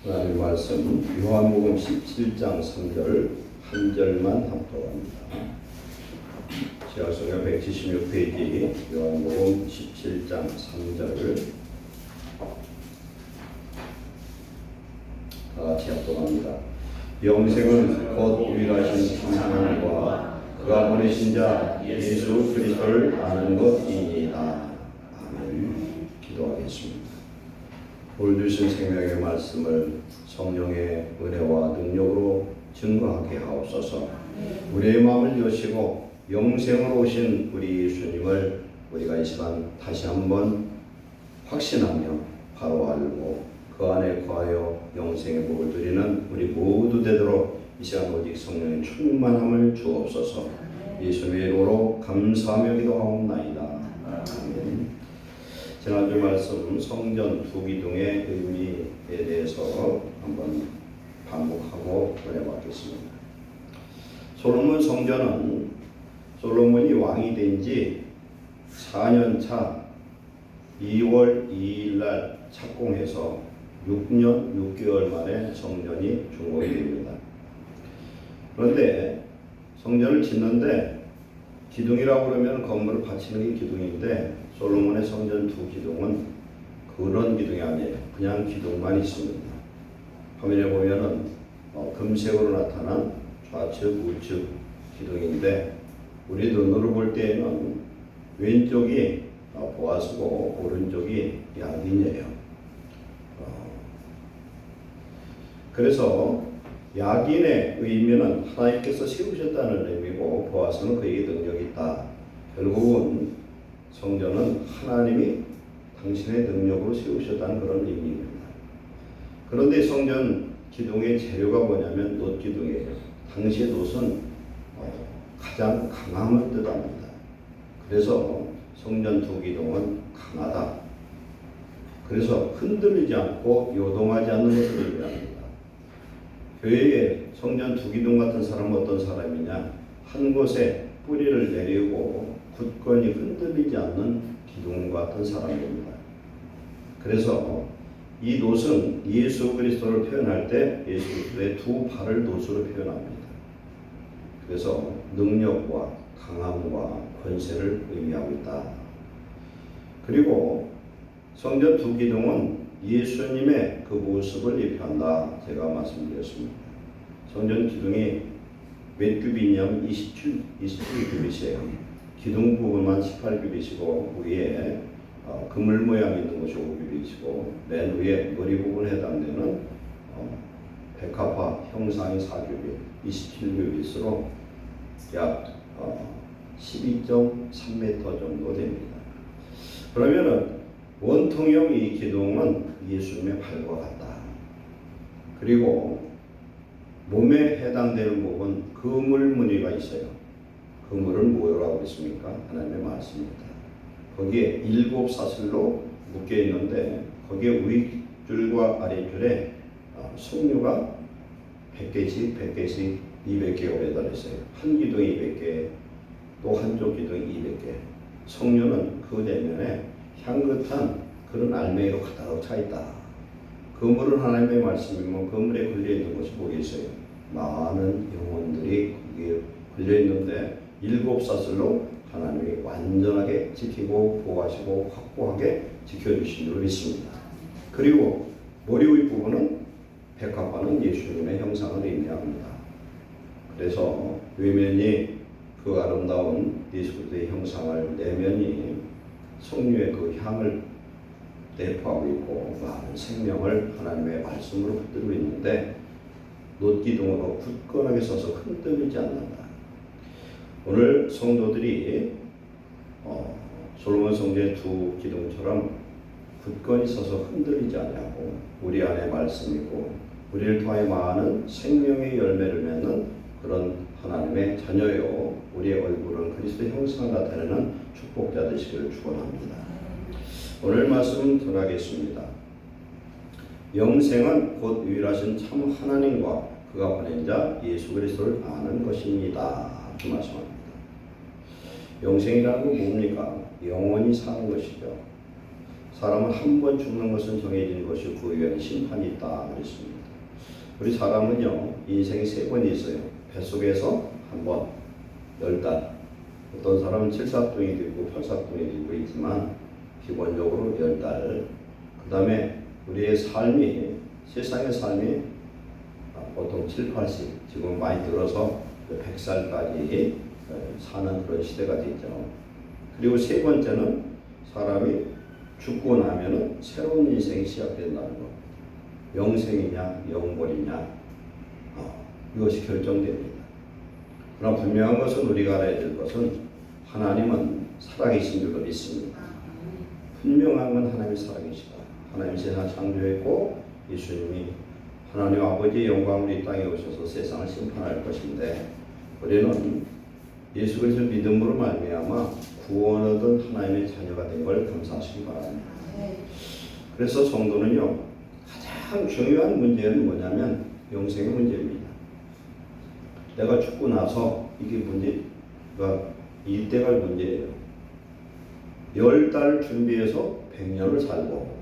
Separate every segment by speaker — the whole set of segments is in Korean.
Speaker 1: 하나님 말씀 요한복음 17장 3절 한 절만 합독합니다. 지하성경 176페이지 요한복음 17장 3절 다 같이 합독합니다. 영생은 곧 유일하신 하나님과 그가 보내신 자 예수 그리스도를 아는 것이니이다. 아멘. 기도하겠습니다. 오늘 주신 생명의 말씀을 성령의 은혜와 능력으로 증거하게 하옵소서. 우리의 마음을 여시고 영생으로 오신 우리 예수님을 우리가 이 시간 다시 한번 확신하며 바로 알고 그 안에 거하여 영생의 복을 누리는 우리 모두 되도록 이 시간 오직 성령의 충만함을 주옵소서. 예수님의 이름으로 감사하며 기도하옵나이다. 아멘. 지난주 말씀 성전 두 기둥의 의미에 대해서 한번 반복하고 보내봤겠습니다. 솔로몬 성전은 솔로몬이 왕이 된 지 4년 차 2월 2일 날 착공해서 6년 6개월 만에 성전이 준공이 됩니다. 그런데 성전을 짓는데 기둥이라고 그러면 건물을 받치는 게 기둥인데 솔로몬의 성전 두 기둥은 그런 기둥이 아니에요. 그냥 기둥만 있습니다. 화면에 보면은 금색으로 나타난 좌측, 우측 기둥인데 우리 눈으로 볼 때에는 왼쪽이 보아스고 오른쪽이 야긴이에요. 그래서 야긴의 의미는 하나님께서 세우셨다는 의미고 보아스는 그에게 능력이 있다. 결국은 성전은 하나님이 당신의 능력으로 세우셨다는 그런 의미입니다. 그런데 성전 기둥의 재료가 뭐냐면 놋기둥이에요. 당시의 놋은 가장 강함을 뜻합니다. 그래서 성전 두 기둥은 강하다. 그래서 흔들리지 않고 요동하지 않는 것을 의미합니다. 교회에 성전 두 기둥 같은 사람은 어떤 사람이냐? 한 곳에 뿌리를 내리고 굳건히 흔들리지 않는 기둥 같은 사람입니다. 그래서 이 놋은 예수 그리스도를 표현할 때 예수 그리스도의 두 발을 놋으로 표현합니다. 그래서 능력과 강함과 권세를 의미하고 있다. 그리고 성전 두 기둥은 예수님의 그 모습을 예표한다. 제가 말씀드렸습니다. 성전 기둥이 몇 규빗이냐면 27규빗이에요. 기둥 부분만 18규빗이고 위에 그물 모양 있는 것이 5규빗이고 맨 위에 머리 부분에 해당되는 백합화 형상이 4규빗, 27규빗으로 약 12.3m 정도 됩니다. 그러면은 원통형 이 기둥은 예수님의 발과 같다. 그리고 몸에 해당되는 부분 그물 무늬가 있어요. 그물은 뭐라고 했습니까? 하나님의 말씀입니다. 거기에 7 사슬로 묶여 있는데 거기에 윗줄과 아랫줄에 석류가 100개씩 100개씩 200개가 매달려 있어요. 한 기둥이 200개, 또 한쪽 기둥이 200개. 석류는 그 내면에 향긋한 그런 알맹이로 가득 차 있다. 그물은 하나님의 말씀이면 그물에 걸려 있는 것이 뭐겠어요? 많은 영혼들이 거기에 걸려 있는데 7 사슬로 하나님이 완전하게 지키고 보호하시고 확고하게 지켜주신 줄 믿습니다. 그리고 머리 윗부분은 백합화는 예수님의 형상을 의미합니다. 그래서 외면이 그 아름다운 예수 그리스도의 형상을, 내면이 석류의 그 향을 내포하고 있고 많은 생명을 하나님의 말씀으로 붙들고 있는데 놋기둥으로 굳건하게 서서 흔들리지 않는다. 오늘 성도들이 솔로몬 성전의 두 기둥처럼 굳건히 서서 흔들리지 않냐고 우리 안에 말씀이고 우리를 통하여 많은 생명의 열매를 맺는 그런 하나님의 자녀요 우리의 얼굴은 그리스도의 형상을 나타내는 축복자 되시기를 축원합니다. 오늘 말씀 전하겠습니다. 영생은 곧 유일하신 참 하나님과 그가 보낸 자 예수 그리스도를 아는 것입니다. 그 말씀합니다. 영생이라는 건 뭡니까? 영원히 사는 것이죠. 사람은 한 번 죽는 것은 정해진 것이고 그 위에는 심판이 있다 그랬습니다. 우리 사람은요 인생이 세 번이 있어요. 뱃속에서 한 번, 10달. 어떤 사람은 7사뚱이도 있고 8사뚱이도 있고 있지만 기본적으로 10달. 그 다음에 우리의 삶이 세상의 삶이 보통 7, 80 지금 많이 들어서 100살까지 사는 그런 시대가 되죠. 그리고 세 번째는 사람이 죽고 나면은 새로운 인생이 시작된다는 것. 영생이냐 영벌이냐 이것이 결정됩니다. 그러나 분명한 것은 우리가 알아야 될 것은 하나님은 살아계신 줄로 믿습니다. 분명한 건 하나님이 살아계시다. 하나님이 세상을 창조했고 예수님이 하나님 아버지의 영광으로 이 땅에 오셔서 세상을 심판할 것인데 우리는 예수 그리스도 믿음으로 말미암아 구원 얻은 하나님의 자녀가 된 걸 감사하시기 바랍니다. 그래서 성도는요 가장 중요한 문제는 뭐냐면 영생의 문제입니다. 내가 죽고 나서 이게 문제가 이때가 문제예요. 10달 준비해서 100년을 살고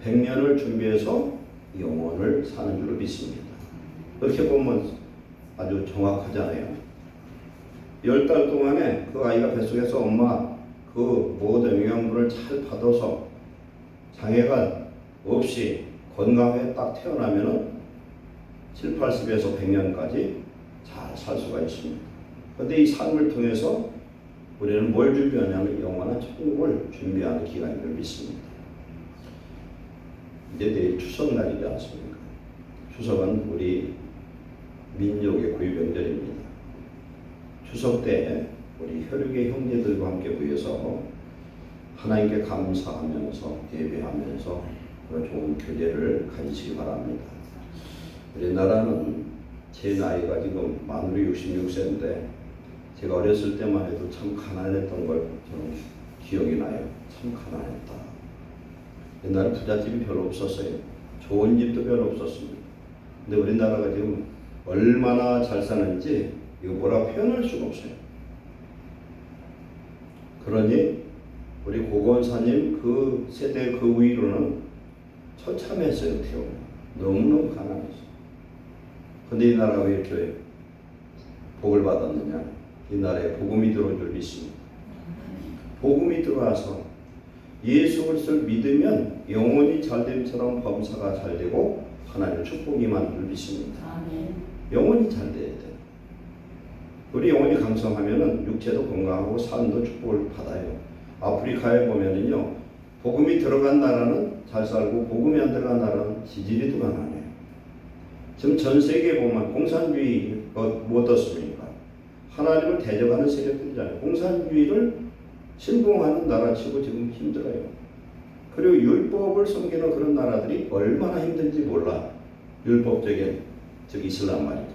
Speaker 1: 100년을 준비해서 영원을 사는 줄로 믿습니다. 그렇게 보면 아주 정확하잖아요. 10달 동안에 그 아이가 뱃속에서 엄마 그 모든 영양분을 잘 받아서 장애가 없이 건강하게 딱 태어나면은 7, 80에서 100년까지 잘 살 수가 있습니다. 그런데 이 삶을 통해서 우리는 뭘 준비하냐면 영원한 천국을 준비하는 기간인 줄 믿습니다. 이제 내일 추석날이지 않습니까? 추석은 우리 민족의 구유명절입니다. 추석 때 우리 혈육의 형제들과 함께 모여서 하나님께 감사하면서 예배하면서 그런 좋은 교제를 가지시기 바랍니다. 우리나라는 제 나이가 지금 만으로 66세인데 제가 어렸을 때만 해도 참 가난했던 걸 저는 기억이 나요. 참 가난했다. 옛날에 부잣집이 별로 없었어요. 좋은 집도 별로 없었습니다. 근데 우리나라가 지금 얼마나 잘 사는지 이거 뭐라 표현할 수가 없어요. 그러니 우리 고건사님 그 세대 그 위로는 처참했어요. 너무너무 가난했어요. 근데 이 나라가 왜 이렇게 복을 받았느냐? 이 나라에 복음이 들어올 줄 믿습니다. 복음이 들어와서 예수 그리스도를 믿으면 영혼이 잘됨처럼 범사가 잘되고 하나님의 축복이 임하는 줄 믿습니다. 영혼이 잘 돼야 돼요. 우리 영혼이 강성하면은 육체도 건강하고 삶도 축복을 받아요. 아프리카에 보면은요, 복음이 들어간 나라는 잘 살고 복음이 안 들어간 나라는 지지리도 가난해요. 지금 전 세계에 보면 공산주의 뭐 어떻습니까? 하나님을 대적하는 세력들이잖아요. 공산주의를 신봉하는 나라치고 지금 힘들어요. 그리고 율법을 섬기는 그런 나라들이 얼마나 힘든지 몰라. 율법적인 즉 이슬람 말이죠.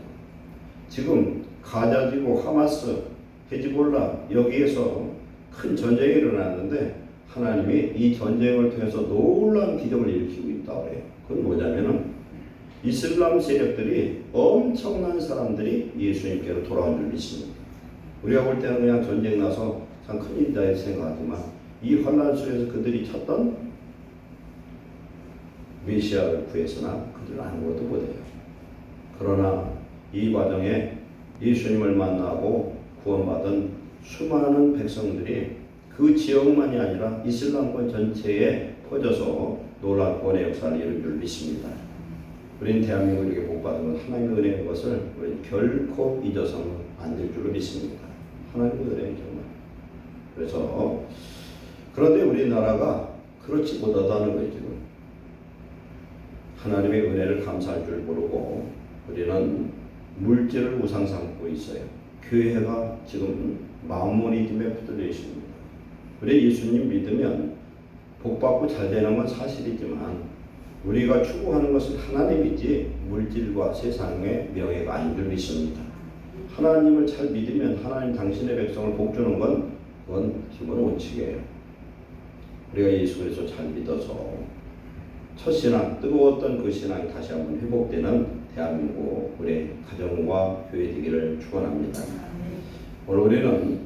Speaker 1: 지금 가자지구, 하마스, 헤즈볼라 여기에서 큰 전쟁이 일어났는데 하나님이 이 전쟁을 통해서 놀라운 기적을 일으키고 있다고 해요. 그건 뭐냐면은 이슬람 세력들이 엄청난 사람들이 예수님께로 돌아온 줄 믿습니다. 우리가 볼 때는 그냥 전쟁 나서 참 큰일이다 생각하지만 이 환난 속에서 그들이 찾던 메시아를 구해서나 그들은 아무것도 못해요. 그러나 이 과정에 예수님을 만나고 구원받은 수많은 백성들이 그 지역만이 아니라 이슬람권 전체에 퍼져서 놀라운 구원의 역사를 이룬 줄 믿습니다. 우리는 대한민국에게 복받은 건 하나님의 은혜인 것을 우리는 결코 잊어서는 안 될 줄로 믿습니다. 하나님의 은혜는 정말. 그래서 그런데 우리나라가 그렇지 못하다는 거예요. 지금 하나님의 은혜를 감사할 줄 모르고 우리는 물질을 우상 삼고 있어요. 교회가 지금 마모니즘에 붙들려 있습니다. 우리 예수님 믿으면 복받고 잘 되는 건 사실이지만 우리가 추구하는 것은 하나님이지 물질과 세상의 명예가 아닌 줄 믿습니다. 하나님을 잘 믿으면 하나님 당신의 백성을 복주는 건 그건 기본 원칙이에요. 우리가 예수 그리스도 잘 믿어서 첫 신앙, 뜨거웠던 그 신앙이 다시 한번 회복되는 대한민국 우리 가정과 교회 되기를 축원합니다. 오늘 우리는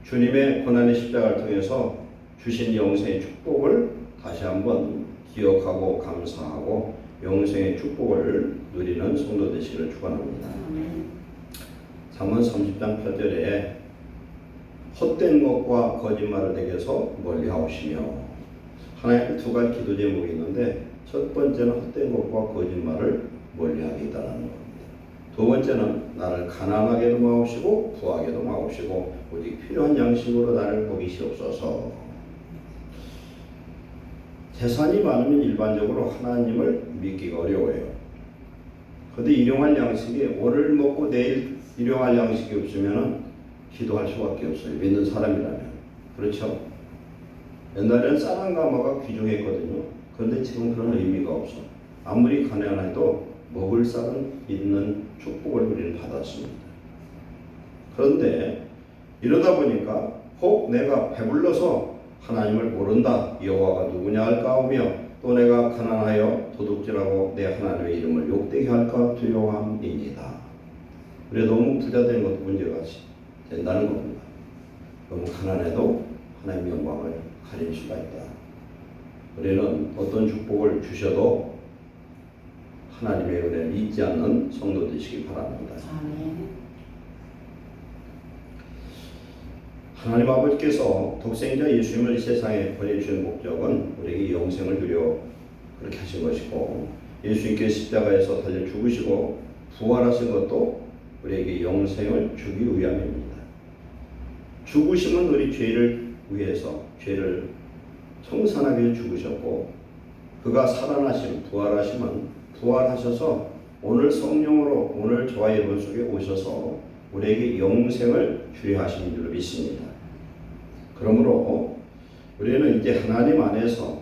Speaker 1: 주님의 고난의 십자가를 통해서 주신 영생의 축복을 다시 한번 기억하고 감사하고 영생의 축복을 누리는 성도 되시기를 축원합니다. 3문 30장 8절에 헛된 것과 거짓말을 내게서 멀리하시며, 하나님께 두 가지 기도 제목이 있는데 첫 번째는 헛된 것과 거짓말을 멀리하겠다는 겁니다. 두 번째는 나를 가난하게도 마옵시고 부하게도 마옵시고 오직 필요한 양식으로 나를 먹이시옵소서. 재산이 많으면 일반적으로 하나님을 믿기가 어려워요. 그런데 일용할 양식이 오늘 먹고 내일 일용할 양식이 없으면 기도할 수밖에 없어요. 믿는 사람이라면. 그렇죠? 옛날에는 쌀 한 가마가 귀중했거든요. 그런데 지금 그런 의미가 없어. 아무리 가난해도 먹을 쌀은 있는 축복을 우리는 받았습니다. 그런데 이러다 보니까 혹 내가 배불러서 하나님을 모른다, 여호와가 누구냐 할까 하며, 또 내가 가난하여 도둑질하고 내 하나님의 이름을 욕되게 할까 두려워함입니다. 우리가 너무 부자된 것도 문제가 된다는 겁니다. 너무 가난해도 하나님의 영광을 가릴 수가 있다. 우리는 어떤 축복을 주셔도 하나님의 은혜를 잊지 않는 성도 되시기 바랍니다. 아멘. 하나님 아버지께서 독생자 예수님을 이 세상에 보내주신 목적은 우리에게 영생을 누려 그렇게 하신 것이고, 예수님께서 십자가에서 달려 죽으시고 부활하신 것도 우리에게 영생을 주기 위함입니다. 죽으심은 우리 죄를 위해서 죄를 청산하기 위해 죽으셨고, 그가 살아나심 부활하심은 부활하셔서 오늘 성령으로 오늘 저와 여러분 속에 오셔서 우리에게 영생을 주려 하신 줄로 믿습니다. 그러므로 우리는 이제 하나님 안에서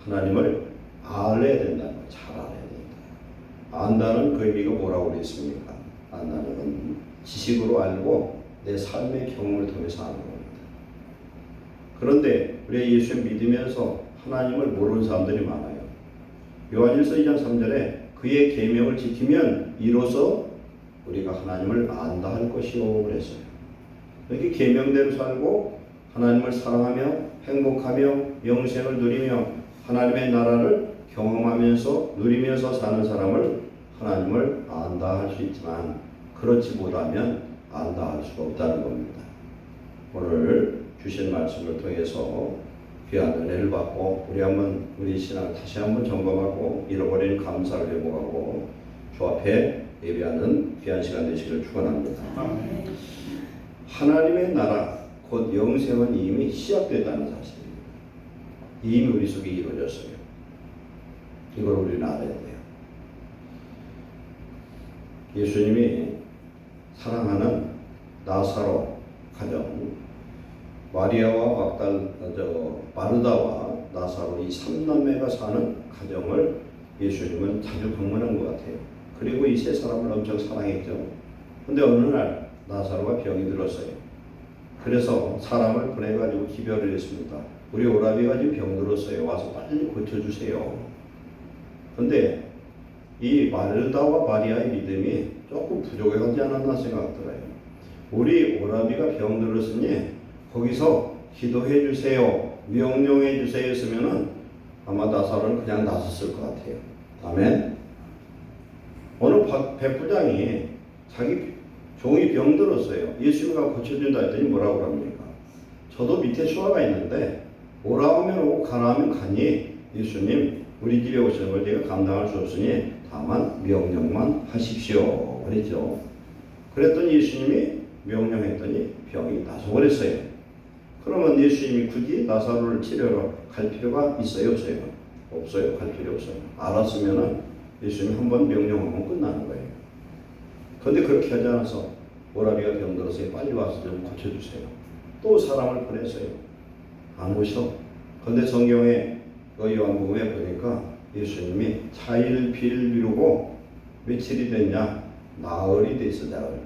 Speaker 1: 하나님을 알아야 된다는 걸 잘 알아야 된다. 안다는 그 의미가 뭐라고 그랬습니까? 안다는 건 지식으로 알고 내 삶의 경험을 통해서 아는 겁니다. 그런데 우리가 예수를 믿으면서 하나님을 모르는 사람들이 많아요. 요한일서 2장 3절에 그의 계명을 지키면 이로써 우리가 하나님을 안다 할 것이요 그랬어요. 이렇게 계명대로 살고 하나님을 사랑하며 행복하며 영생을 누리며 하나님의 나라를 경험하면서 누리면서 사는 사람을 하나님을 안다 할 수 있지만, 그렇지 못하면 안다 할 수가 없다는 겁니다. 오늘 주신 말씀을 통해서 귀한 은혜를 받고 우리 신앙을 다시 한번 점검하고 잃어버린 감사를 회복하고 주 앞에 예배하는 귀한 시간 되시기를 축원합니다. 하나님의 나라 곧 영생은 이미 시작됐다는 사실입니다. 이미 우리 속에 이루어졌어요. 이걸 우리는 알아야 돼요. 예수님이 사랑하는 나사로 가정, 마리아와 마르다와 나사로 이 3남매가 사는 가정을 예수님은 자주 방문한 것 같아요. 그리고 이 세 사람을 엄청 사랑했죠. 근데 어느 날 나사로가 병이 들었어요. 그래서 사람을 보내가지고 기별을 했습니다. 우리 오라비가 지금 병들었어요. 와서 빨리 고쳐주세요. 근데 이 마르다와 마리아의 믿음이 조금 부족하지 않았나 생각들어요. 우리 오라비가 병들었으니 거기서 기도해 주세요, 명령해 주세요 했으면은 아마 나사로는 그냥 나섰을 것 같아요. 아멘. 어느 백부장이 자기 종이 병들었어요. 예수님가 고쳐준다 했더니 뭐라고 합니까? 저도 밑에 수하가 있는데 오라 하면 오고 가라 하면 가니 예수님 우리 집에 오시는 걸 제가 감당할 수 없으니 다만 명령만 하십시오 그랬죠. 그랬더니 예수님이 명령했더니 병이 나서버렸어요. 그러면 예수님이 굳이 나사로를 치료로 갈 필요가 있어요 없어요? 없어요. 갈 필요 없어요. 알았으면은 예수님이 한번 명령하면 끝나는 거예요. 그런데 그렇게 하지 않아서 오라비가 병들어서 빨리 와서 좀 고쳐주세요. 또 사람을 보냈어요. 안 오셔. 그런데 성경에 요한복음에 보니까 예수님이 차일피일 미루고 며칠이 됐냐? 나흘이 됐어. 나흘.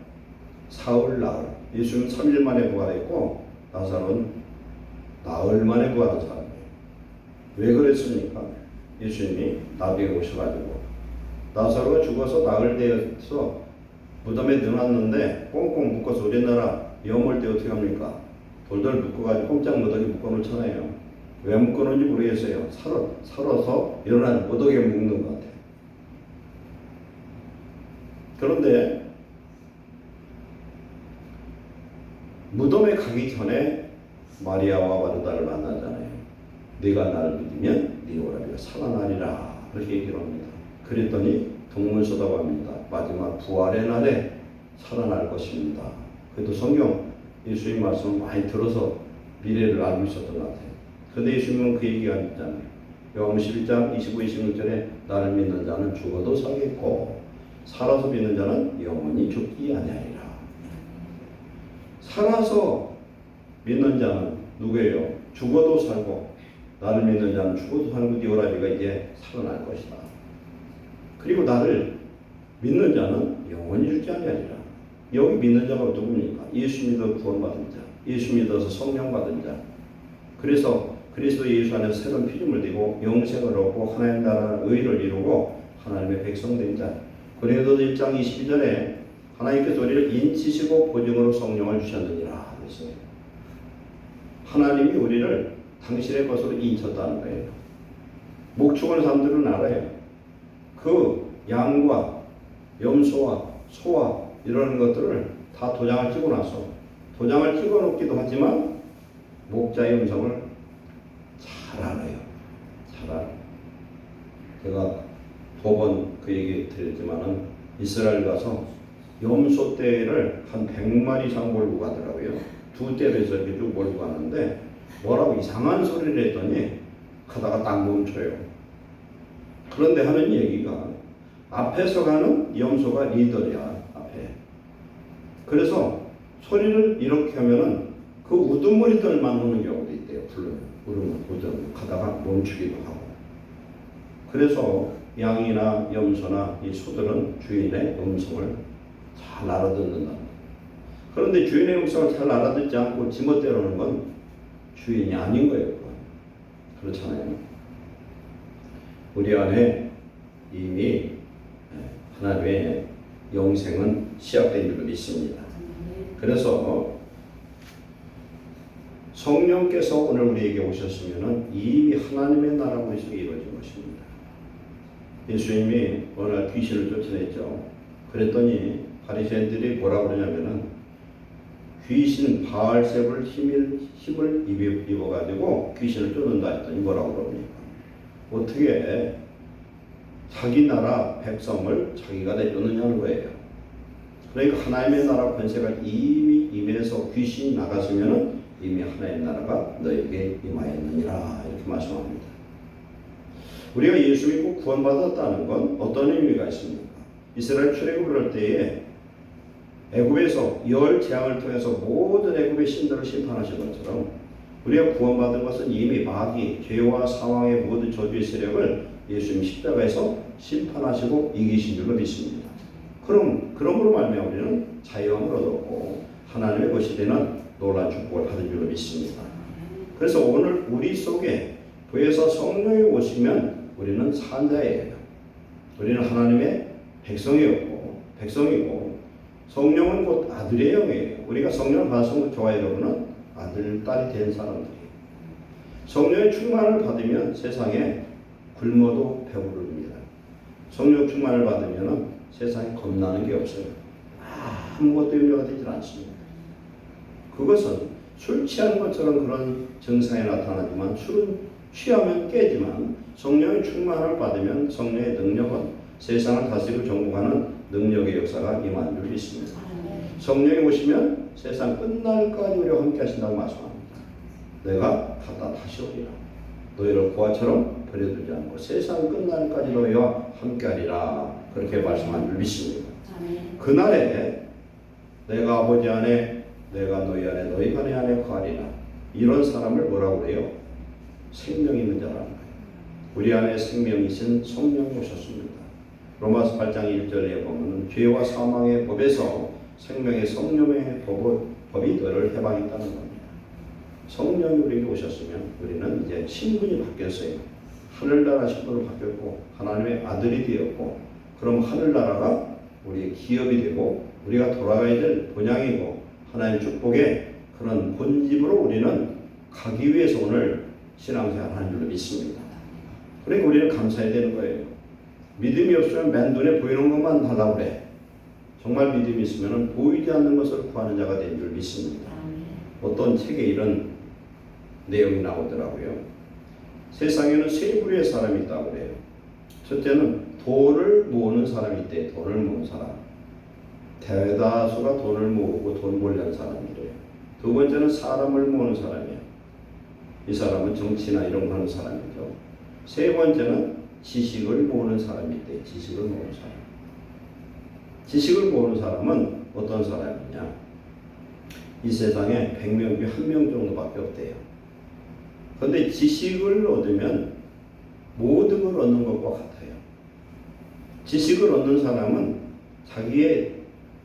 Speaker 1: 사흘 나흘. 예수님은 3일 만에 부활했고 나사로는 나흘 만에 부활한 사람이에요. 왜 그랬습니까? 예수님이 나중에 오셔가지고 나사로가 죽어서 나흘 되어서 무덤에 넣어놨는데 꽁꽁 묶어서 우리나라 염을 때 어떻게 합니까? 돌돌 묶어가지고 꼼짝 못하게 묶어놓잖아요. 왜 묶어놓은지 모르겠어요. 살아서 일어나지 못하게 묶는 것 같아요. 그런데 무덤에 가기 전에 마리아와 마르다를 만나잖아요. 네가 나를 믿으면 네 오라비가 살아나리라 그렇게 얘기를 합니다. 그랬더니 동문서답 합니다. 마지막 부활의 날에 살아날 것입니다. 그래도 성경 예수님 말씀을 많이 들어서 미래를 알고 있었던 것 같아요. 그런데 예수님은 그 얘기가 있잖아요. 요한복음 11장 25, 26절에 나를 믿는 자는 죽어도 살겠고 살아서 믿는 자는 영원히 죽지 아니하리라. 살아서 믿는 자는 누구예요? 죽어도 살고 나를 믿는 자는 죽어도 살고 네 오라비가 이제 살아날 것이다. 그리고 나를 믿는 자는 영원히 죽지 아니하리라. 여기 믿는 자가 누굽니까? 예수 믿어 구원받은 자, 예수 믿어서 성령 받은 자. 그래서 그리스도 예수 안에서 새로운 피조물 되고 영생을 얻고 하나님 나라의 의를 이루고 하나님의 백성 된 자. 고린도서 1장 22절에 하나님께서 우리를 인치시고 보증으로 성령을 주셨느니라 그랬어요. 하나님이 우리를 당신의 것으로 인쳤다는 거예요. 목축하는 사람들은 알아요. 그 양과 염소와 소와 이런 것들을 다 도장을 찍어놔서 도장을 찍어놓기도 하지만 목자의 음성을 잘 알아요. 잘 알아요. 제가 2번 그 얘기 드렸지만은 이스라엘 가서 염소 떼를 한 100마리 이상 몰고 가더라고요. 2떼에서 이렇게 쭉 몰고 가는데 뭐라고 이상한 소리를 했더니 가다가 딱 멈춰요. 그런데 하는 얘기가 앞에서 가는 염소가 리더야. 앞에. 그래서 소리를 이렇게 하면은 그 우두머리들만 오는 경우도 있대요. 부르면 가다가 멈추기도 하고. 그래서 양이나 염소나 이 소들은 주인의 음성을 잘 알아듣는다. 그런데 주인의 음성을 잘 알아듣지 않고 지멋대로는 건 주인이 아닌 거예요. 그렇잖아요. 우리 안에 이미 하나님의 영생은 시작된 줄로 믿습니다. 그래서 성령께서 오늘 우리에게 오셨으면 이미 하나님의 나라 머릿속에 이루어진 것입니다. 예수님이 어느 날 귀신을 쫓아냈죠. 그랬더니 바리새인들이 뭐라고 그러냐면은 귀신 바알세불 힘을 입어가지고 귀신을 쫓는다 했더니 뭐라고 그럽니까? 어떻게 자기 나라 백성을 자기가 내쫓느냐는 거예요. 그러니까 하나님의 나라 권세가 이미 임해서 귀신이 나갔으면 이미 하나님의 나라가 너에게 임하였느니라 이렇게 말씀합니다. 우리가 예수 믿고 구원받았다는 건 어떤 의미가 있습니까? 이스라엘 출애굽을 할 때에 애굽에서 열 재앙을 통해서 모든 애굽의 신들을 심판하신 것처럼 우리가 구원받은 것은 이미 마귀, 죄와 사망의 모든 저주의 세력을 예수님 십자가에서 심판하시고 이기신 줄로 믿습니다. 그러므로 말미암아 우리는 자유함을 얻었고 하나님의 것이 되는 놀라운 축복을 받은 줄로 믿습니다. 그래서 오늘 우리 속에 부에서 성령이 오시면 우리는 산자예요. 우리는 하나님의 백성이고 성령은 곧 아들의 영이에요. 우리가 성령을 받았으면 저와 여러분은 아들, 딸이 된 사람들이에요. 성령의 충만을 받으면 세상에 굶어도 배부릅니다. 성령 충만을 받으면 세상에 겁나는 게 없어요. 아무것도 염려가 되질 않습니다. 그것은 술 취한 것처럼 그런 증상이 나타나지만 술은 취하면 깨지만 성령의 충만을 받으면 성령의 능력은 세상을 다스리고 정복하는 능력의 역사가 임한 줄 믿습니다. 성령이 오시면 세상 끝날까지 우리와 함께 하신다고 말씀합니다. 내가 갔다 다시 오리라. 너희를 고아처럼 버려두지 않고 세상 끝날까지 너희와 함께 하리라. 그렇게 말씀한 줄 믿습니다. 그날에 내가 아버지 안에 내가 너희 안에 너희가 내 안에 거하리라. 이런 사람을 뭐라고 그래요? 생명 있는 자라는 거예요. 우리 안에 생명이신 성령이 오셨습니다. 로마서 8장 1절에 보면 죄와 사망의 법에서 생명의 성령의 법이 너를 해방했다는 겁니다. 성령이 우리에게 오셨으면 우리는 이제 신분이 바뀌었어요. 하늘나라 신분으로 바뀌었고 하나님의 아들이 되었고 그럼 하늘나라가 우리의 기업이 되고 우리가 돌아가야 될 본향이고 하나님의 축복의 그런 본집으로 우리는 가기 위해서 오늘 신앙생활 하는 줄로 믿습니다. 그러니까 우리는 감사해야 되는 거예요. 믿음이 없으면 맨 눈에 보이는 것만 하려고 그래. 정말 믿음이 있으면 보이지 않는 것을 구하는 자가 된 줄 믿습니다. 어떤 책에 이런 내용이 나오더라고요. 세상에는 세 부류의 사람이 있다고 그래요. 첫째는 돈을 모으는 사람이 있대. 돈을 모으는 사람. 대다수가 돈을 모으고 돈 벌려는 사람이래요. 두 번째는 사람을 모으는 사람이에요. 이 사람은 정치나 이런 거 하는 사람이죠. 세 번째는 지식을 모으는 사람이 있대. 지식을 모으는 사람. 지식을 모으는 사람은 어떤 사람이냐? 이 세상에 100명 중 1명 정도밖에 없대요. 그런데 지식을 얻으면 모든 걸 얻는 것과 같아요. 지식을 얻는 사람은 자기의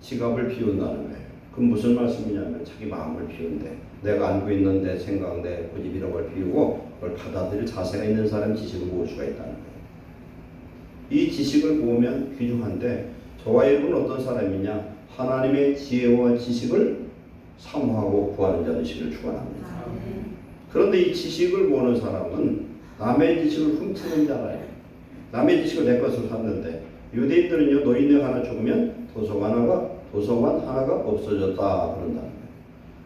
Speaker 1: 지갑을 비운다는 거예요. 그럼 무슨 말씀이냐면 자기 마음을 비운대. 내가 알고 있는 내 생각, 내 고집 이런 걸 비우고 그걸 받아들일 자세가 있는 사람이 지식을 모을 수가 있다는 거예요. 이 지식을 모으면 귀중한데 저와 여러분은 어떤 사람이냐? 하나님의 지혜와 지식을 사모하고 구하는 자 되시기를 축원합니다. 그런데 이 지식을 모으는 사람은 남의 지식을 훔치는 자라요. 남의 지식을 내 것을 샀는데 유대인들은요, 노인네 하나 죽으면 도서관 하나가 없어졌다 그런다는 거예요.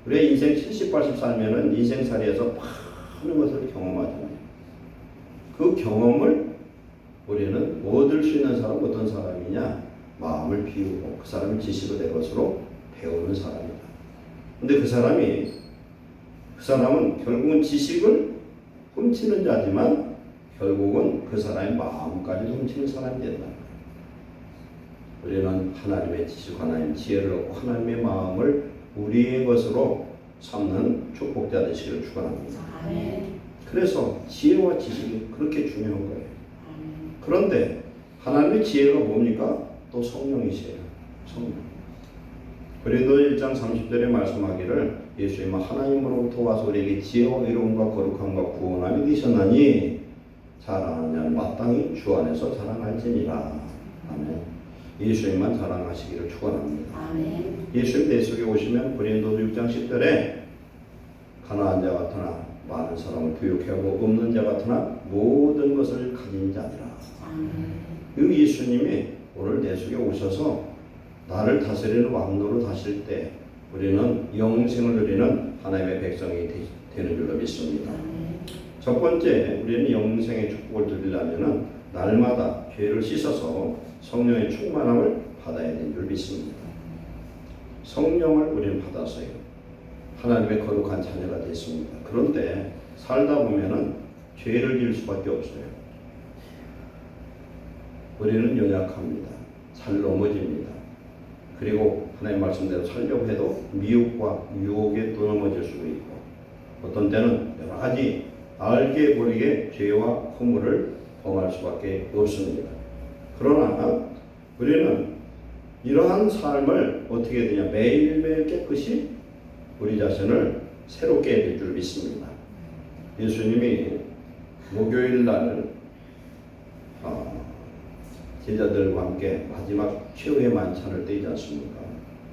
Speaker 1: 우리가 인생 70, 80 살면은 인생살이에서 많은 것을 경험하잖아요. 그 경험을 우리는 얻을 수 있는 사람은 어떤 사람이냐? 마음을 비우고 그 사람이 지식을 내 것으로 배우는 사람이다. 근데 그 사람은 결국은 지식을 훔치는 자지만 결국은 그 사람의 마음까지 훔치는 사람이 된다. 우리는 하나님의 지식, 하나님의 지혜를 얻고 하나님의 마음을 우리의 것으로 삼는 축복자 되시기를 축원합니다. 그래서 지혜와 지식이 그렇게 중요한 거예요. 그런데 하나님의 지혜가 뭡니까? 또 성령이세요. 성령. 고린도 1장 30절에 말씀하기를 예수님은 하나님으로부터 와서 우리에게 지혜와 의로움과 거룩함과 구원함이 되셨나니 자랑하는 자는 마땅히 주 안에서 자랑할지니라. 아멘. 예수님만 자랑하시기를 축원합니다. 아멘. 예수님 내 속에 오시면 고린도 6장 10절에 가난한 자 같으나 많은 사람을 부유케 하고 없는 자 같으나 모든 것을 가진 자니라. 그 예수님이 오늘 내 속에 오셔서 나를 다스리는 왕노로 다실 때 우리는 영생을 누리는 하나님의 백성이 되는 줄로 믿습니다. 첫 번째, 우리는 영생의 축복을 누리려면 날마다 죄를 씻어서 성령의 충만함을 받아야 되는 줄 믿습니다. 성령을 우리는 받았어요. 하나님의 거룩한 자녀가 됐습니다. 그런데 살다 보면은 죄를 지을 수밖에 없어요. 우리는 연약합니다. 잘 넘어집니다. 그리고 하나님 말씀대로 살려고 해도 미혹과 유혹에 또 넘어질 수도 있고 어떤 때는 여러 가지 알게 모르게 죄와 허물을 범할 수밖에 없습니다. 그러나 우리는 이러한 삶을 어떻게 해야 되냐? 매일매일 깨끗이 우리 자신을 새롭게 해야 될 줄 믿습니다. 예수님이 목요일 날 제자들과 함께 마지막 최후의 만찬을 떼지 않습니까?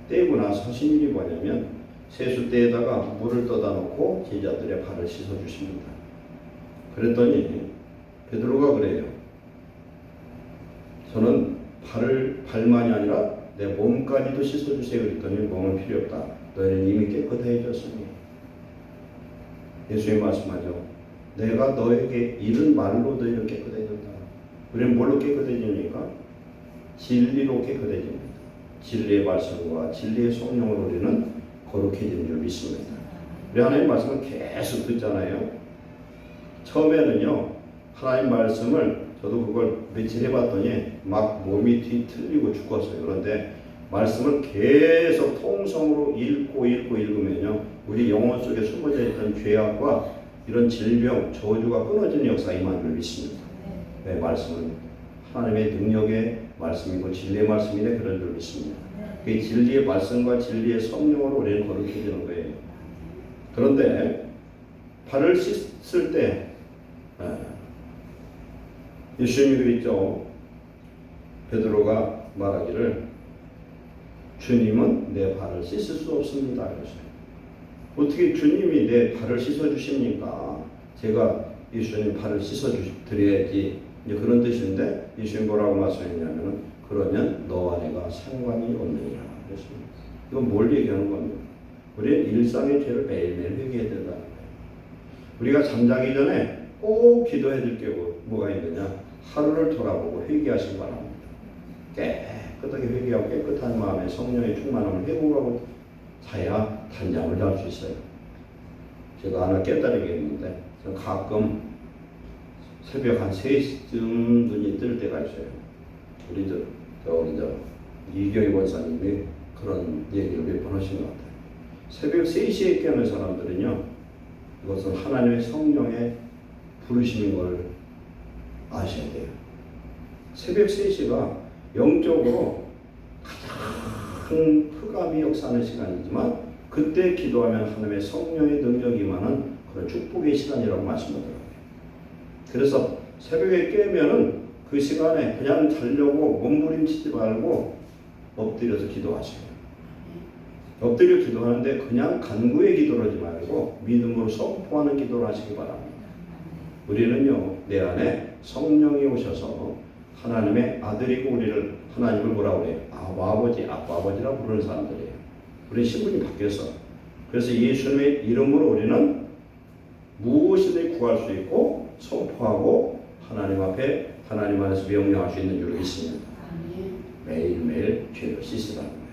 Speaker 1: 떼고 나서 하신 일이 뭐냐면 세숫대에다가 물을 떠다 놓고 제자들의 발을 씻어 주십니다. 그랬더니 베드로가 그래요. 저는 발만이 아니라 내 몸까지도 씻어 주세요. 그랬더니 몸은 필요 없다. 너희는 이미 깨끗해졌으니. 예수님 말씀하죠. 내가 너에게 이른 말로 너희는 깨끗해졌다. 우리는 뭘로 깨끗해집니까? 진리로 깨끗해집니다. 진리의 말씀과 진리의 성령으로 우리는 거룩해지는 줄 믿습니다. 우리 하나님 말씀을 계속 듣잖아요. 처음에는요, 하나님 말씀을 저도 그걸 며칠 해봤더니 막 몸이 뒤틀리고 죽었어요. 그런데 말씀을 계속 통성으로 읽으면요, 우리 영혼 속에 숨어져 있던 죄악과 이런 질병, 저주가 끊어지는 역사가 임한 줄 믿습니다. 네, 말씀은 하나님의 능력의 말씀이고 진리의 말씀이네 그런 줄 믿습니다. 그 진리의 말씀과 진리의 성령으로 우리는 거룩해지는 거예요. 그런데 발을 씻을 때 예수님이 그랬죠. 베드로가 말하기를 주님은 내 발을 씻을 수 없습니다. 그랬어요. 어떻게 주님이 내 발을 씻어 주십니까? 제가 예수님 발을 씻어드려야지 이제 그런 뜻인데 예수님 뭐라고 말씀했냐면 그러면 너와 내가 상관이 없느니라 그랬습니다. 이건 뭘 얘기하는 겁니까? 우리는 일상의 죄를 매일매일 회개해야 된다는 거예요. 우리가 잠자기 전에 꼭 기도해야 될 게 뭐가 있느냐? 하루를 돌아보고 회개하시기 바랍니다. 깨끗하게 회개하고 깨끗한 마음에 성령의 충만함을 회복하고 자야 단잠을 잘 수 있어요. 제가 하나 깨달으겠는데 저는 가끔 새벽 한 3시쯤 눈이 뜰 때가 있어요. 우리 이경희 권사님이 그런 얘기를 몇 번 하신 것 같아요. 새벽 3시에 깨는 사람들은요, 이것은 하나님의 성령의 부르심인 걸 아셔야 돼요. 새벽 3시가 영적으로 가장 흑암이 역사하는 시간이지만 그때 기도하면 하나님의 성령의 능력이 임하는 그런 축복의 시간이라고 말씀하더라고요. 그래서 새벽에 깨면은 그 시간에 그냥 자려고 몸부림치지 말고 엎드려서 기도하세요. 엎드려 기도하는데 그냥 간구의 기도를 하지 말고 믿음으로 선포하는 기도를 하시기 바랍니다. 우리는요, 내 안에 성령이 오셔서 하나님의 아들이고 우리를 하나님을 뭐라고 그래요? 아버지, 아빠아버지라고 부르는 사람들이에요. 우리 신분이 바뀌어서. 그래서 예수님의 이름으로 우리는 무엇이든 구할 수 있고 선포하고 하나님 앞에 하나님 안에서 명령할 수 있는 줄 믿습니다. 매일매일 죄를 씻으라는 거예요.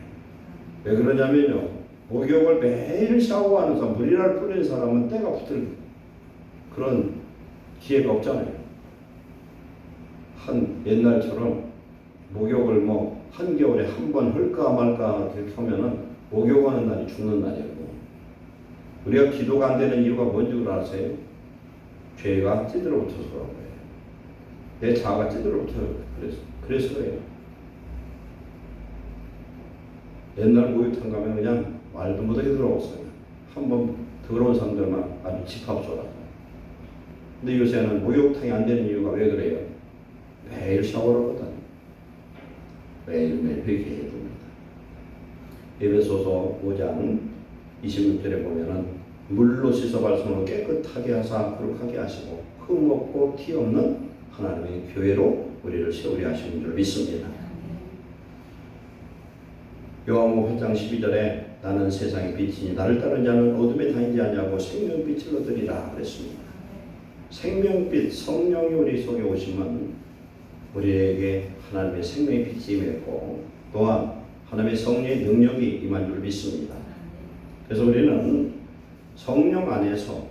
Speaker 1: 왜 그러냐면요, 목욕을 매일 샤워하는 사람, 물이라를 뿌리는 사람은 때가 붙을 그런 기회가 없잖아요. 옛날처럼 목욕을 한겨울에 한 번 할까 말까 이렇게 하면은 목욕하는 날이 죽는 날이에요. 우리가 기도가 안 되는 이유가 뭔지 아세요? 죄가 찌들어 붙어서 그런 거예요. 내 자아가 찌들어 붙어요. 그래서 그래요. 옛날 목욕탕 가면 그냥 말도 못하게 들어왔어요. 한번 더러운 사람들만 아주 집합소라. 근데 요새는 목욕탕이 안 되는 이유가 왜 그래요? 매일 샤워를 하거든. 매일매일 회개해야 됩니다. 에베소서 5장 26절에 보면은 물로 씻어 발성으로 깨끗하게 하사 거룩하게 하시고 흠없고 티 없는 하나님의 교회로 우리를 세우려 하시는 줄 믿습니다. 요한복음 8장 12절에 나는 세상의 빛이니 나를 따르는 자는 어둠에 다니지 아니하고 생명빛을 얻으리라 그랬습니다. 생명빛, 성령이 우리 속에 오시면 우리에게 하나님의 생명의 빛이 임했고 또한 하나님의 성령의 능력이 임한 줄 믿습니다. 그래서 우리는 성령 안에서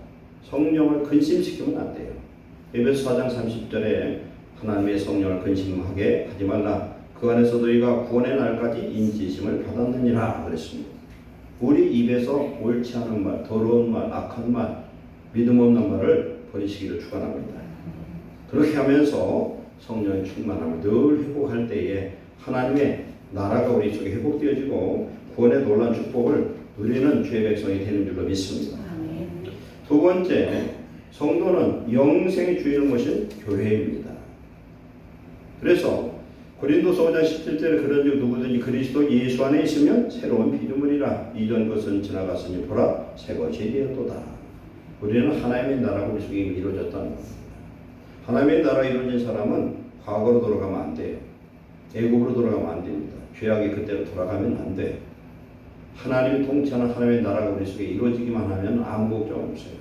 Speaker 1: 성령을 근심시키면 안 돼요. 에베소 4장 30절에 하나님의 성령을 근심하게 하지 말라. 그 안에서 너희가 구원의 날까지 인지심을 받았느니라 그랬습니다. 우리 입에서 옳지 않은 말, 더러운 말, 악한 말, 믿음 없는 말을 버리시기를 축원합니다. 그렇게 하면서 성령의 충만함을 늘 회복할 때에 하나님의 나라가 우리 속에 회복되어지고 구원의 놀라운 축복을 누리는 주의 백성이 되는 줄로 믿습니다. 두 번째, 성도는 영생의 주인을 모신 교회입니다. 그래서 고린도서 5장 17절에 그런즉 누구든지 그리스도 예수 안에 있으면 새로운 피조물이라 이전 것은 지나갔으니 보라 새 것이 되었도다. 우리는 하나님의 나라가 우리 속에 이루어졌다는 겁니다. 하나님의 나라가 이루어진 사람은 과거로 돌아가면 안 돼요. 애굽으로 돌아가면 안 됩니다. 죄악의 그때로 돌아가면 안 돼요. 하나님이 통치하는 하나님의 나라가 우리 속에 이루어지기만 하면 아무 걱정 없어요.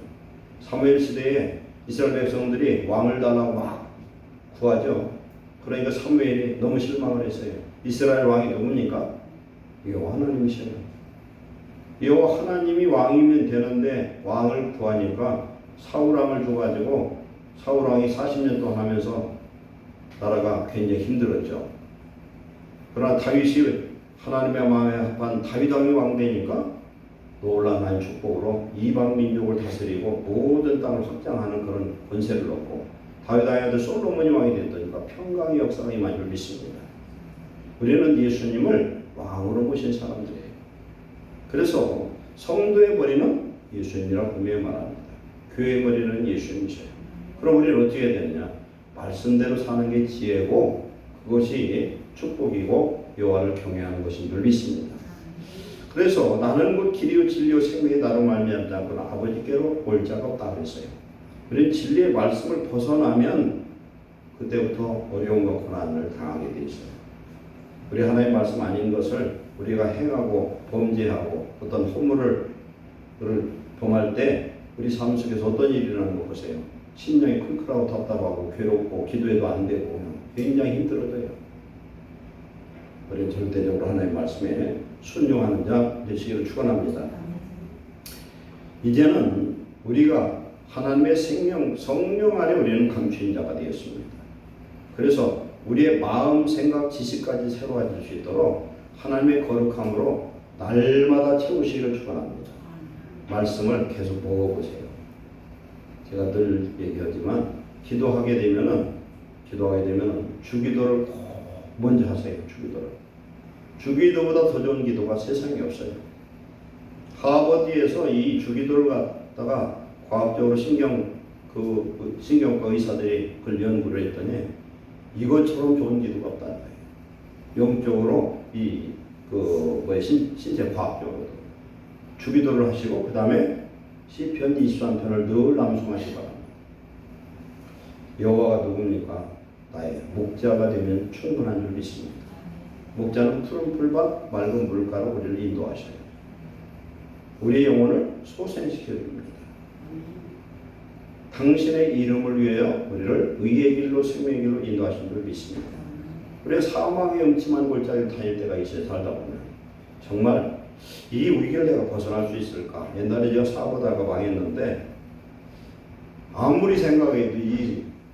Speaker 1: 사무엘 시대에 이스라엘 백성들이 왕을 달라고 막 구하죠. 그러니까 사무엘이 너무 실망을 했어요. 이스라엘 왕이 누굽니까? 여호와 하나님이셔요. 여호와 하나님이 왕이면 되는데 왕을 구하니까 사울왕을 줘가지고 사울왕이 40년 동안 하면서 나라가 굉장히 힘들었죠. 그러나 다윗이 하나님의 마음에 합한 다윗 왕이 왕 되니까 놀라운 하나님의 축복으로 이방 민족을 다스리고 모든 땅을 확장하는 그런 권세를 얻고 다윗 왕의 아들 솔로몬이 왕이 됐다니까 평강의 역사가 임한 줄 믿습니다. 우리는 예수님을 왕으로 모신 사람들이에요. 그래서 성도의 머리는 예수님이라고 분명히 말합니다. 교회의 머리는 예수님이셔요. 그럼 우리는 어떻게 해야 되느냐? 말씀대로 사는 게 지혜고 그것이 축복이고 여호와를 경외하는 것인 줄 믿습니다. 그래서 나는 곧 길이요 진리요 생명이 나로 말미암지 않고는 아버지께로 올 자가 없다 그랬어요. 우리는 진리의 말씀을 벗어나면 그때부터 어려움과 고난을 당하게 돼 있어요. 우리 하나님의 말씀 아닌 것을 우리가 행하고 범죄하고 어떤 허물을 범할 때 우리 삶 속에서 어떤 일이 일어나는 거 보세요. 심령이 클클하고 답답하고 괴롭고 기도해도 안 되고 굉장히 힘들어져요. 우리는 절대적으로 하나님의 말씀에 순종하는 자 되시기를 축원합니다. 이제는 우리가 하나님의 생명, 성령 안에 우리는 감추인 자가 되었습니다. 그래서 우리의 마음, 생각, 지식까지 새로워질 수 있도록 하나님의 거룩함으로 날마다 채우시기를 축원합니다. 말씀을 계속 먹어보세요. 제가 늘 얘기하지만 기도하게 되면은 주기도를 꼭 먼저 하세요. 주기도보다 더 좋은 기도가 세상에 없어요. 하버드에서 이 주기도를 갖다가 과학적으로 신경과 의사들이 그걸 연구를 했더니 이것처럼 좋은 기도가 없다는 거예요. 영적으로 신체 과학적으로 주기도를 하시고 그 다음에 시편 23편을 늘 암송하시기 바랍니다. 여호와가 누굽니까? 나의 목자가 되면 충분한 줄 믿습니다. 목자는 푸른 풀밭 맑은 물가로 우리를 인도하셔요. 우리의 영혼을 소생시켜줍니다. 당신의 이름을 위하여 우리를 의의 길로 생명의 길로 인도하신 줄 믿습니다. 우리가 사망의 음침한 골짜기를 다닐 때가 있어요. 살다 보면 정말 이 위기를 내가 벗어날 수 있을까? 옛날에 제가 사고다가 망했는데 아무리 생각해도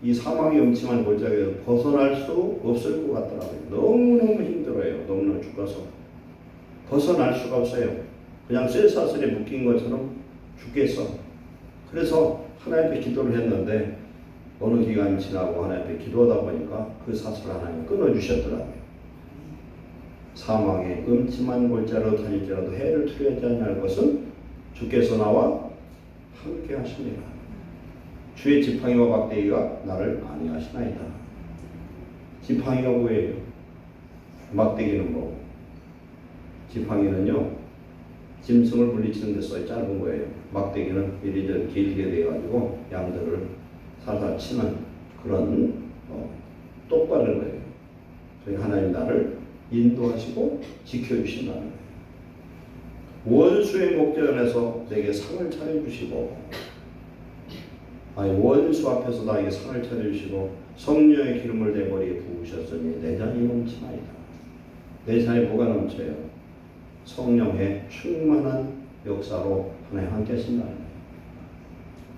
Speaker 1: 이 사망의 음침한 골짜기에서 벗어날 수 없을 것 같더라고요. 너무너무 힘들어요. 너무너무 죽어서 벗어날 수가 없어요. 그냥 쇠사슬에 묶인 것처럼 죽겠어. 그래서 하나님께 기도를 했는데 어느 기간이 지나고 하나님께 기도하다 보니까 그 사슬을 하나님 끊어주셨더라고요. 사망의 음침한 골짜기로 다닐지라도 해를 투려하지 않을 것은 주께서 나와 함께 하십니다. 주의 지팡이와 막대기가 나를 안위하시나이다. 지팡이가 뭐예요? 막대기는 뭐? 지팡이는요 짐승을 물리치는 데 써요. 짧은 거예요. 막대기는 이리저리 길게 돼가지고 양들을 살살 치는 그런 똑바른 거예요. 저희 하나님 나를 인도하시고 지켜주신다는 거예요. 원수의 목전에서 내게 상을 차려주시고 원수 앞에서 나에게 상을 차려주시고 성령의 기름을 내 머리에 부으셨으니 내 잔이 넘치나이다. 내 잔에 뭐가 넘쳐요? 성령의 충만한 역사로 하나님 함께 하신다는 거예요.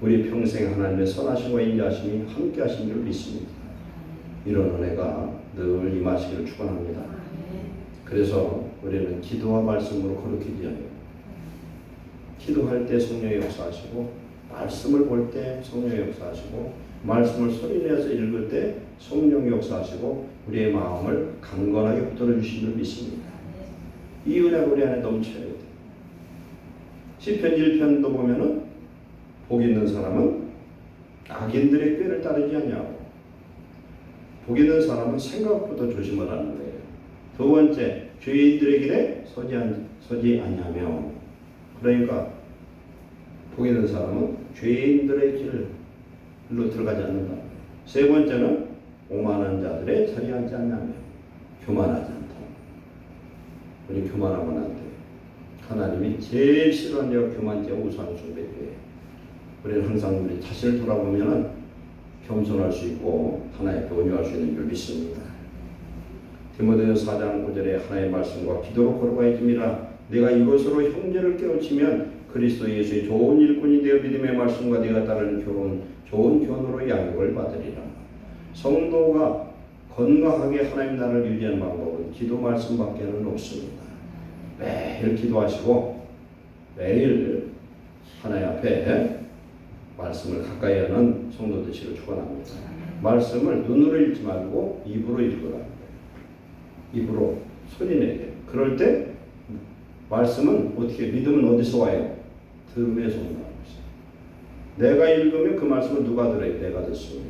Speaker 1: 우리 평생 하나님의 선하심과 인자하심이 함께 하신 줄 믿습니다. 이런 은혜가 늘 임하시기를 축원합니다. 그래서 우리는 기도와 말씀으로 거룩히 지어요. 기도할 때 성령의 역사하시고 말씀을 볼 때 성령의 역사하시고 말씀을 소리내서 읽을 때 성령의 역사하시고 우리의 마음을 강건하게 붙들어 주신 줄 믿습니다. 이 은혜가 우리 안에 넘쳐야 돼요. 시편 1편도 보면은 복 있는 사람은 악인들의 꾀를 따르지 않냐고. 복 있는 사람은 생각보다 조심을 하는 거예요. 두 번째, 죄인들의 길에 서지 아니하며. 그러니까 복 있는 사람은 죄인들의 길로 들어가지 않는다. 세 번째는 오만한 자들의 자리에 앉지 않냐며. 교만하지 않다. 우리 교만하면 안 돼요. 하나님이 제일 싫어하는 자가 교만죄와 우상 숭배죄예요. 우리는 항상 우리 자신을 돌아보면 겸손할 수 있고 하나님께 온유할 수 있는 줄 믿습니다. 디모데후서 4장 5절에 하나님의 말씀과 기도로 걸어가야지미라. 내가 이것으로 형제를 깨우치면 그리스도 예수의 좋은 일꾼이 되어 믿음의 말씀과 네가 따르는 좋은 교훈으로 양육을 받으리라. 성도가 건강하게 하나님 나라를 유지하는 방법은 기도 말씀밖에는 없습니다. 매일 기도하시고 매일 하나님 앞에 말씀을 가까이 하는 성도 되시기를 축원합니다. 말씀을 눈으로 읽지 말고 입으로 읽으라. 입으로 소리내게. 그럴 때 말씀은 어떻게 믿음은 어디서 와요? 들음에서 온다고 했어요. 내가 읽으면 그 말씀을 누가 들어요? 내가 듣습니다.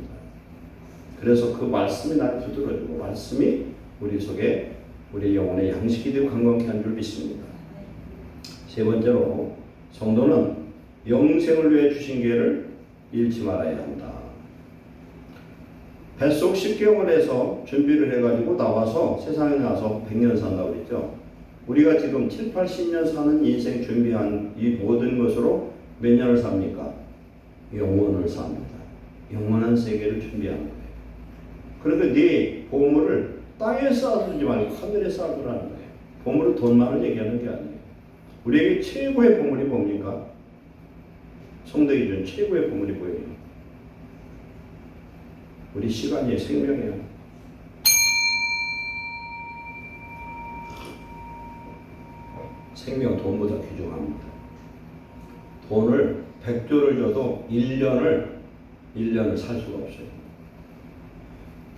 Speaker 1: 그래서 그 말씀이 나를 두드러지고 말씀이 우리 속에 우리 영혼의 양식이 되고 건강케 한 줄 믿습니다. 세 번째로 성도는 영생을 위해 주신 기회를 잃지 말아야 한다. 뱃속 10개월에서 준비를 해가지고 나와서 세상에 나와서 100년 산다고 그랬죠. 우리가 지금 7, 80년 사는 인생 준비한 이 모든 것으로 몇 년을 삽니까? 영원을 삽니다. 영원한 세계를 준비하는 거예요. 그러니까 네 보물을 땅에 쌓아두지 말고 하늘에 쌓아두라는 거예요. 보물은 돈만을 얘기하는 게 아니에요. 우리에게 최고의 보물이 뭡니까? 성도에게 준 최고의 보물이 뭐예요? 우리 시간이에요. 생명이에요. 생명 돈보다 귀중합니다. 돈을 100조를 줘도 1년을 살 수가 없어요.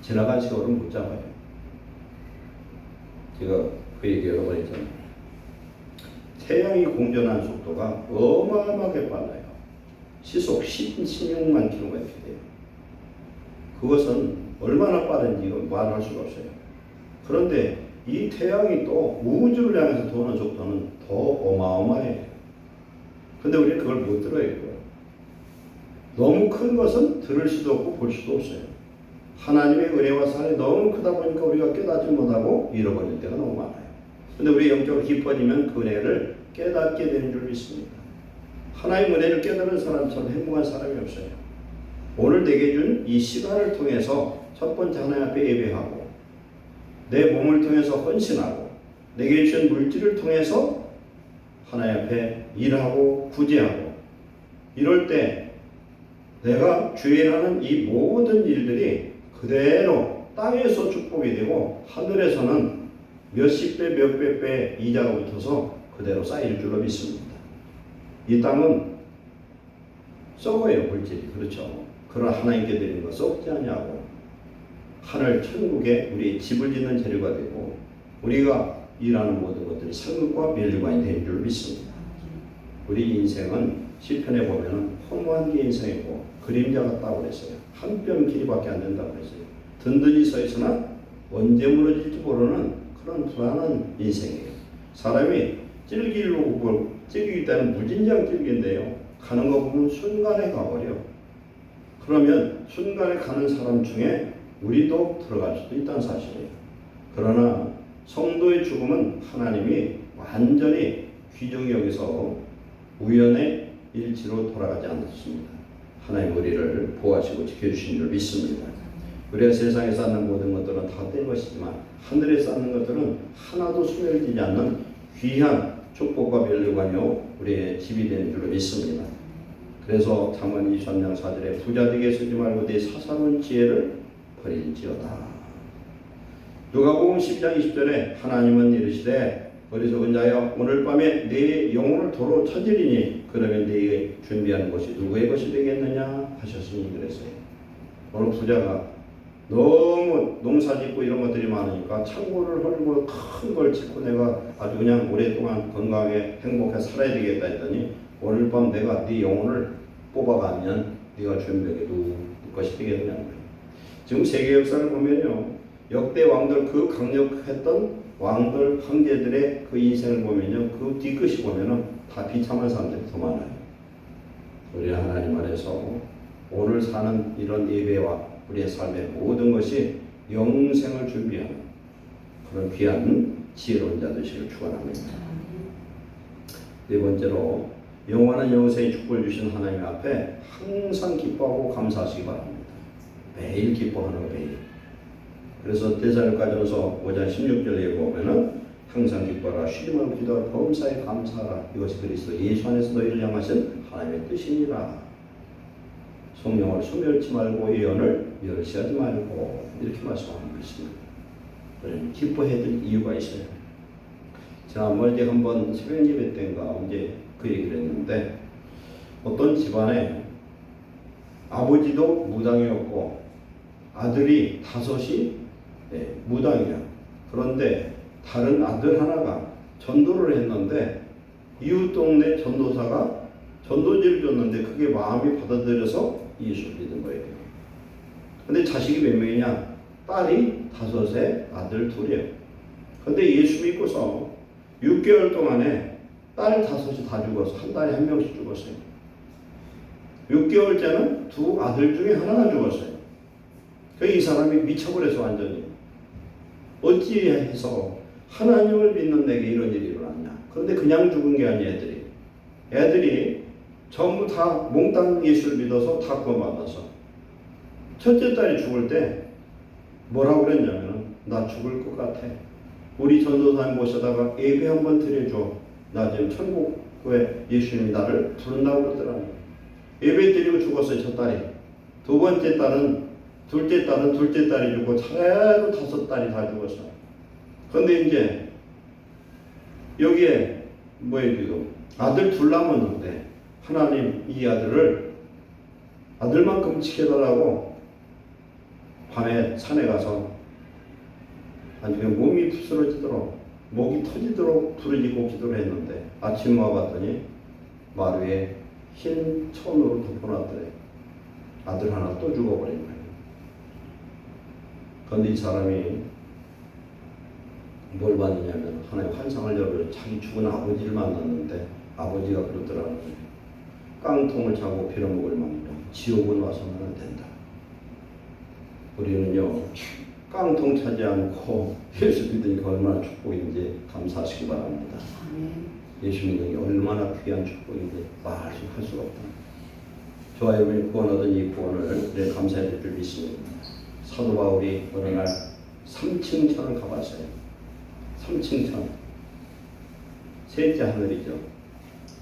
Speaker 1: 지나간 세월은 못 잡아요. 제가 그 얘기 여러 번 했잖아요. 태양이 공전하는 속도가 어마어마하게 빨라요. 시속 16만 km가 이렇게 돼요. 그것은 얼마나 빠른지 말할 수가 없어요. 그런데 이 태양이 또 우주를 향해서 도는 속도는 더 어마어마해요. 근데 우리는 그걸 못 들어요. 너무 큰 것은 들을 수도 없고 볼 수도 없어요. 하나님의 은혜와 사랑이 너무 크다 보니까 우리가 깨닫지 못하고 잃어버릴 때가 너무 많아요. 근데 우리 영적으로 깊어지면 그 은혜를 깨닫게 되는 줄 믿습니다. 하나님의 은혜를 깨달은 사람처럼 행복한 사람이 없어요. 오늘 내게 준 이 시간을 통해서 첫 번째 하나님 앞에 예배하고 내 몸을 통해서 헌신하고 내게 주신 물질을 통해서 하나님 앞에 일하고 구제하고 이럴 때 내가 주일하는 이 모든 일들이 그대로 땅에서 축복이 되고 하늘에서는 몇십 배, 몇백 배 이자가 붙어서 그대로 쌓일 줄로 믿습니다. 이 땅은 썩어요, 물질이. 그렇죠. 그러나 하나님께 드리는 거 썩지 않냐고 하늘 천국에 우리 집을 짓는 재료가 되고 우리가 일하는 모든 것들이 상급과 멸류관이 된 줄 믿습니다. 우리 인생은 시편에 보면은 허무한 게 인생이고 그림자 같다고 그랬어요. 한 뼘 길이밖에 안 된다고 그랬어요. 든든히 서 있으나 언제 무너질지 모르는 그런 불안한 인생이에요. 사람이 찔기기 때는 무진장 찔기인데요. 가는 거 보면 순간에 가버려. 그러면 순간에 가는 사람 중에 우리도 들어갈 수도 있다는 사실이에요. 그러나 성도의 죽음은 하나님이 완전히 귀중히 여기서 우연의 일치로 돌아가지 않습니다. 하나님 우리를 보호하시고 지켜주신 줄 믿습니다. 우리가 세상에 쌓는 모든 것들은 다 된 것이지만 하늘에 쌓는 것들은 하나도 소멸되지 않는 귀한 축복과 멸류관이요 우리의 집이 되는 줄로 믿습니다. 그래서 잠언 23장 4절에 부자 되게 쓰지 말고 내 사사로운 지혜를 버릴지어다. 누가복음 10장 20절에 하나님은 이르시되 어리석은 자여 오늘 밤에 네 영혼을 도로 찾으리니 그러면 네게 준비하는 것이 누구의 것이 되겠느냐 하셨으니 그랬어요. 오늘 부자가 너무 농사 짓고 이런 것들이 많으니까 창고를 헐고 큰 걸 짓고 내가 아주 그냥 오랫동안 건강하게 행복하게 살아야 되겠다 했더니 오늘 밤 내가 네 영혼을 뽑아가면 네가 준비하게 누구 것이 되겠느냐는 거예요. 지금 세계 역사를 보면요. 역대 왕들 그 강력했던 왕들 황제들의 그 인생을 보면요. 그 뒤끝이 보면은 다 비참한 사람들이 더 많아요. 우리 하나님 안에서 오늘 사는 이런 예배와 우리의 삶의 모든 것이 영생을 준비하는 그런 귀한 지혜로운 자 되시길 축원합니다. 네 번째로 영원한 영생의 축복을 주신 하나님 앞에 항상 기뻐하고 감사하시기 바랍니다. 매일 기뻐하는 거 매일. 그래서 데살로니가전서 5장 16절에 보면은 항상 기뻐하라 쉬지 말고 기도하라 범사에 감사하라 이것이 그리스도 예수 안에서 너희를 향하신 하나님의 뜻이니라. 성령을 소멸치 말고 예언을 멸시하지 말고 이렇게 말씀하고 있습니다. 우리는 기뻐해야 될 이유가 있어요. 지난번에 한번 새벽 예배 때인가 언제 그 얘기를 했는데 어떤 집안에 아버지도 무당이었고 아들이 5이 무당이야. 그런데 다른 아들 하나가 전도를 했는데 이웃 동네 전도사가 전도지를 줬는데 그게 마음이 받아들여서 예수를 믿은 거예요. 근데 자식이 몇 명이냐? 딸이 5에 아들 2이에요. 근데 예수 믿고서 6개월 동안에 딸 5이 다 죽어서 한 달에 1명씩 죽었어요. 6개월째는 두 아들 중에 하나가 죽었어요. 이 사람이 미쳐버려서 완전히. 어찌해서 하나님을 믿는 내게 이런 일이 일어났냐. 그런데 그냥 죽은 게 아니에요. 애들이 전부 다 몽땅 예수를 믿어서 다 구원받아서 첫째 딸이 죽을 때 뭐라고 그랬냐면 나 죽을 것 같아. 우리 전도사님 모셔다가 예배 한번 드려줘. 나 지금 천국에 예수님이 나를 부른다고 그러더라고요. 예배 드리고 죽었어요. 첫 딸이. 두 번째 딸은 둘째 딸이 죽고 차례로 5딸이 다 죽었어요. 그런데 이제 여기에 뭐예요 지금 아들 둘 남았는데 하나님 이 아들을 아들만큼 지켜달라고 밤에 산에 가서 나중에 몸이 부스러지도록 목이 터지도록 부르짖고 기도를 했는데 아침 와봤더니 마루에 흰 천으로 덮어놨더래. 아들 하나 또 죽어버린 거예요. 그런데 이 사람이 뭘 봤느냐면 하나의 환상을 열어 자기 죽은 아버지를 만났는데 아버지가 그러더라고요. 깡통을 차고 빌어먹을 만큼 지옥은 와서는 안 된다. 우리는요 깡통 차지 않고 예수 믿으니까 얼마나 축복인지 감사하시기 바랍니다. 예수 믿는 게 얼마나 귀한 축복인지 말할 수가 없다. 저와 여러분이 구원 얻은 이 구원을 감사해야 될 줄 믿습니다. 사도 바울이 어느 날 3층 천을 가봤어요. 3층 천. 셋째 하늘이죠.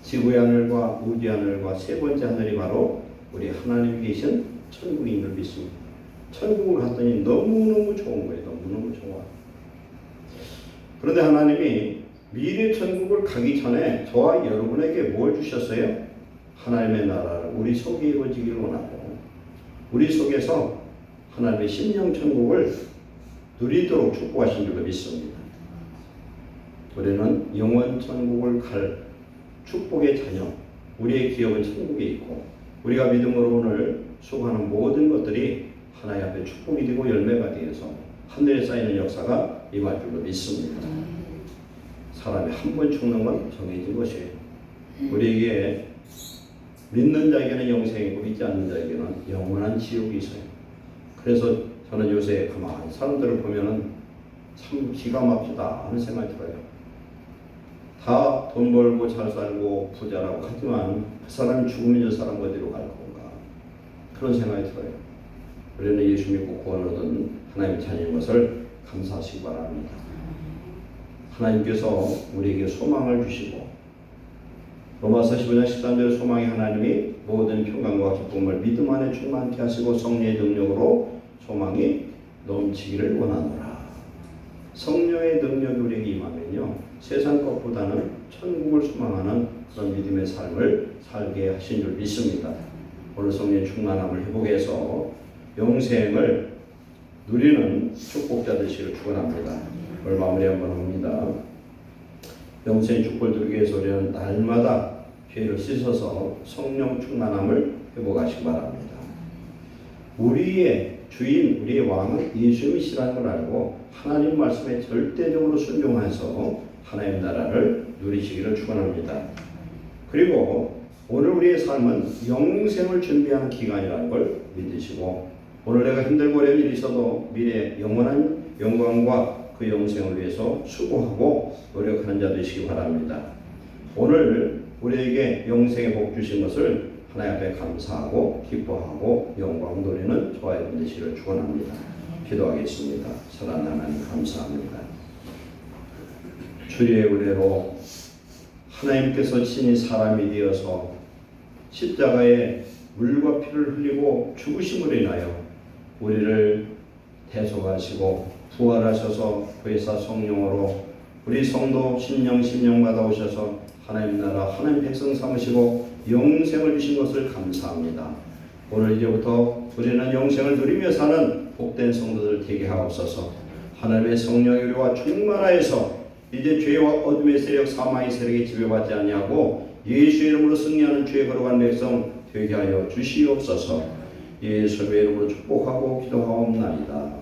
Speaker 1: 지구의 하늘과 우주의 하늘과 세 번째 하늘이 바로 우리 하나님 계신 천국인 줄 믿습니다. 천국을 갔더니 너무너무 좋은 거예요. 너무너무 좋아. 그런데 하나님이 미래 천국을 가기 전에 저와 여러분에게 뭘 주셨어요? 하나님의 나라를 우리 속에 이루어지기를 원하고 우리 속에서 하나님의 심령 천국을 누리도록 축복하신 줄로 믿습니다. 우리는 영원 천국을 갈 축복의 자녀, 우리의 기업은 천국에 있고 우리가 믿음으로 오늘 수고하는 모든 것들이 하나님 앞에 축복이 되고 열매가 되어서 하늘에 쌓이는 역사가 임할 줄로 믿습니다. 사람이 한 번 죽는 건 정해진 것이에요. 우리에게 믿는 자에게는 영생이고 믿지 않는 자에게는 영원한 지옥이 있어요. 그래서 저는 요새 가만히 사람들을 보면은 참 기가 막히다 하는 생각이 들어요. 다 돈 벌고 잘 살고 부자라고 하지만 그 사람이 죽으면 저 사람 어디로 갈 건가 그런 생각이 들어요. 우리는 예수 믿고 구원 얻은 하나님의 자녀인 것을 감사하시기 바랍니다. 하나님께서 우리에게 소망을 주시고 로마서 15장 13절 소망이 하나님이 모든 평강과 기쁨을 믿음 안에 충만케 하시고 성령의 능력으로 소망이 넘치기를 원하노라. 성령의 능력이 우리에게 임하면요 세상 것보다는 천국을 소망하는 그런 믿음의 삶을 살게 하신 줄 믿습니다. 오늘 성령의 충만함을 회복해서 영생을 누리는 축복자 되시기를 축원합니다. 오늘 마무리 한번 합니다. 영생의 축복을 누리기 위해서 우리는 날마다 죄를 씻어서 성령 충만함을 회복하시기 바랍니다. 우리의 주인, 우리의 왕은 예수님이시라는 걸 알고 하나님 말씀에 절대적으로 순종해서 하나님 나라를 누리시기를 축원합니다. 그리고 오늘 우리의 삶은 영생을 준비하는 기간이라는 걸 믿으시고 오늘 내가 힘들고 어려운 일이 있어도 미래 영원한 영광과 그 영생을 위해서 수고하고 노력하는 자 되시기 바랍니다. 오늘 우리에게 영생의 복 주신 것을 하나님 앞에 감사하고 기뻐하고 영광 돌리는 저와 여러분 되시기를 축원합니다. 기도하겠습니다. 사랑하는 하나님 감사합니다. 주의 은혜로 하나님께서 친히 사람이 되어서 십자가에 물과 피를 흘리고 죽으심으로 인하여 우리를 대속하시고 부활하셔서 회사 성령으로 우리 성도 심령 받아오셔서 하나님 나라 하나님 백성 삼으시고 영생을 주신 것을 감사합니다. 오늘 이제부터 우리는 영생을 누리며 사는 복된 성도들 되게 하옵소서. 하나님의 성령이 우리와 충만하여서 이제 죄와 어둠의 세력 사망의 세력에 지배받지 아니하고 예수의 이름으로 승리하는 죄에 걸어간 백성 되게 하여 주시옵소서. 예수의 이름으로 축복하고 기도하옵나이다.